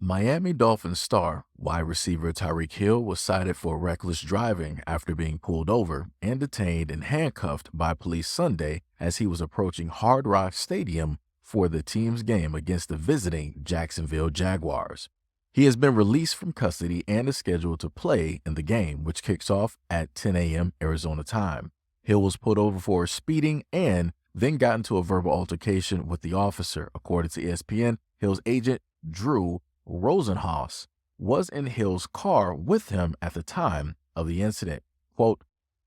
Miami Dolphins star wide receiver Tyreek Hill was cited for reckless driving after being pulled over and detained and handcuffed by police Sunday as he was approaching Hard Rock Stadium for the team's game against the visiting Jacksonville Jaguars. He has been released from custody and is scheduled to play in the game, which kicks off at 10 a.m. Arizona time. Hill was pulled over for speeding and then got into a verbal altercation with the officer. According to ESPN, Hill's agent, Drew Rosenhaus, was in Hill's car with him at the time of the incident. Quote,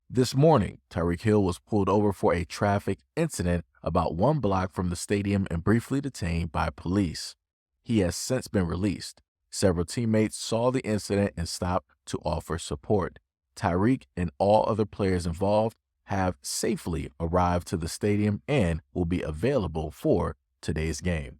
"This morning, Tyreek Hill was pulled over for a traffic incident about 1 block from the stadium and briefly detained by police. He has since been released. Several teammates saw the incident and stopped to offer support. Tyreek and all other players involved have safely arrived to the stadium and will be available for today's game."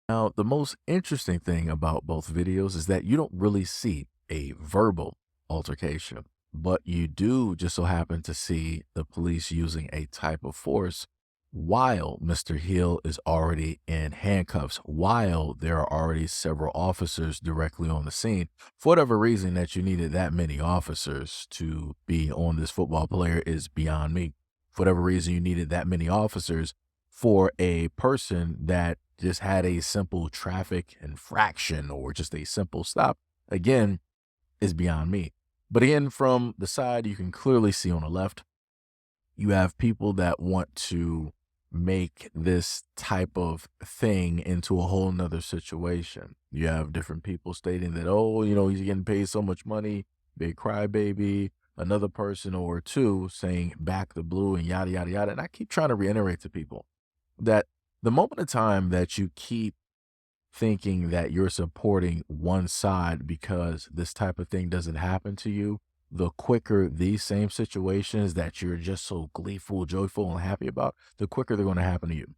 Now, the most interesting thing about both videos is that you don't really see a verbal altercation, but you do just so happen to see the police using a type of force while Mr. Hill is already in handcuffs, while there are already several officers directly on the scene. For whatever reason that you needed that many officers to be on this football player is beyond me. For whatever reason you needed that many officers for a person that just had a simple traffic infraction or just a simple stop, again, is beyond me. But again, from the side, you can clearly see on the left, you have people that want to make this type of thing into a whole nother situation. You have different people stating that, oh, he's getting paid so much money, big crybaby. Another person or two saying back the blue and yada, yada, yada. And I keep trying to reiterate to people that the moment of time that you keep thinking that you're supporting one side because this type of thing doesn't happen to you, the quicker these same situations that you're just so gleeful, joyful, and happy about, the quicker they're going to happen to you.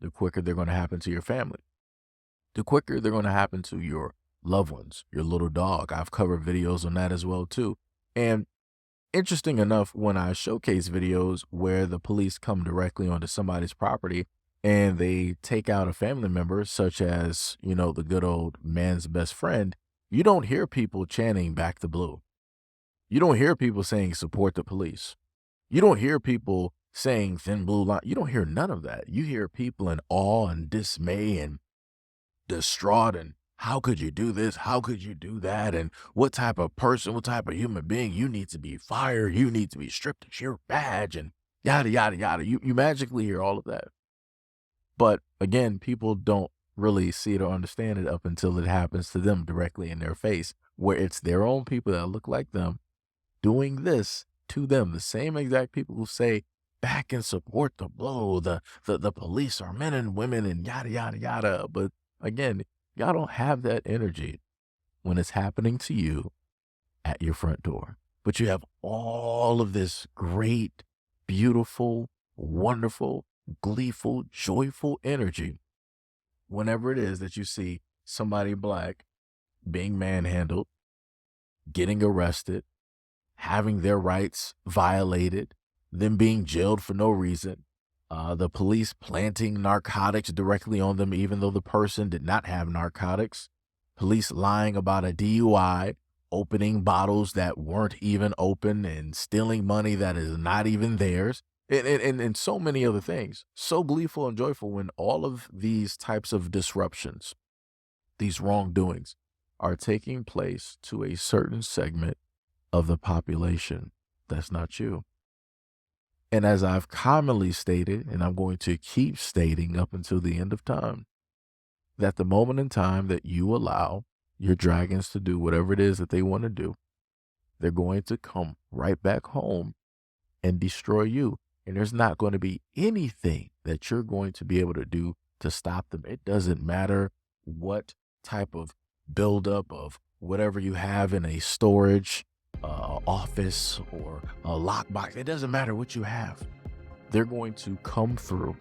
The quicker they're going to happen to your family. The quicker they're going to happen to your loved ones, your little dog. I've covered videos on that as well, too. And interesting enough, when I showcase videos where the police come directly onto somebody's property and they take out a family member, such as, the good old man's best friend, you don't hear people chanting back the blue. You don't hear people saying support the police. You don't hear people saying thin blue line. You don't hear none of that. You hear people in awe and dismay and distraught and how could you do this? How could you do that? And what type of person, what type of human being, you need to be fired. You need to be stripped of your badge and yada, yada, yada. You magically hear all of that. But again, people don't really see it or understand it up until it happens to them directly in their face, where it's their own people that look like them doing this to them. The same exact people who say back and support the blow, the police are men and women and yada, yada, yada. But again, y'all don't have that energy when it's happening to you at your front door. But you have all of this great, beautiful, wonderful, gleeful, joyful energy whenever it is that you see somebody black being manhandled, getting arrested, having their rights violated, them being jailed for no reason, the police planting narcotics directly on them even though the person did not have narcotics, police lying about a DUI, opening bottles that weren't even open and stealing money that is not even theirs, and so many other things. So gleeful and joyful when all of these types of disruptions, these wrongdoings, are taking place to a certain segment of the population. That's not you. And as I've commonly stated, and I'm going to keep stating up until the end of time, that the moment in time that you allow your dragons to do whatever it is that they want to do, they're going to come right back home and destroy you. And there's not going to be anything that you're going to be able to do to stop them. It doesn't matter what type of buildup of whatever you have in a storage office or a lockbox. It doesn't matter what you have. They're going to come through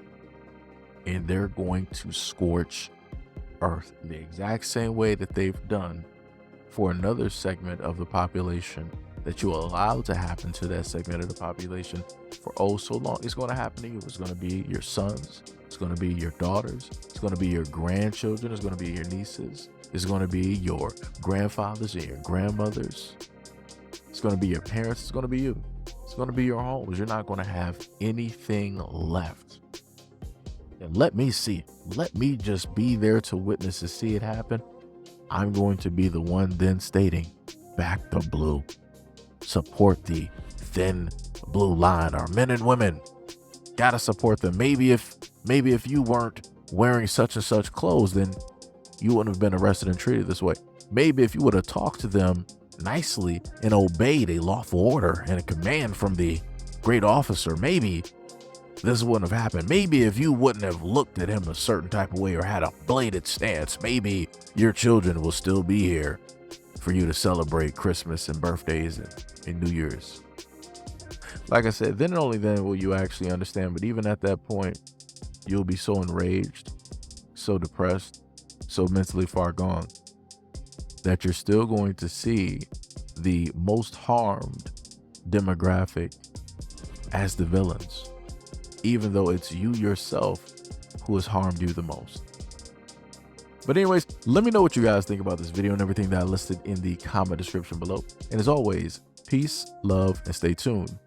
and they're going to scorch earth the exact same way that they've done for another segment of the population that you allow to happen to that segment of the population for oh so long. It's going to happen to you. It's going to be your sons. It's It's going to be your daughters. It's going to be your grandchildren. It's going to be your nieces. It's going to be your grandfathers and your grandmothers. It's going to be your parents. It's going to be you. It's going to be your homes. You're not going to have anything left. And let me see it. Let me just be there to witness to see it happen. I'm going to be the one then stating, back the blue. Support the thin blue line. Our men and women, gotta support them. Maybe if you weren't wearing such and such clothes, then you wouldn't have been arrested and treated this way. Maybe if you would have talked to them nicely and obeyed a lawful order and a command from the great officer, maybe this wouldn't have happened. Maybe if you wouldn't have looked at him a certain type of way or had a bladed stance, maybe your children will still be here for you to celebrate Christmas and birthdays and New Year's. Like I said, then and only then will you actually understand. But even at that point, you'll be so enraged, so depressed, so mentally far gone that you're still going to see the most harmed demographic as the villains, even though it's you yourself who has harmed you the most. But anyways, let me know what you guys think about this video and everything that I listed in the comment description below. And as always, peace, love, and stay tuned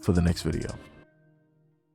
for the next video.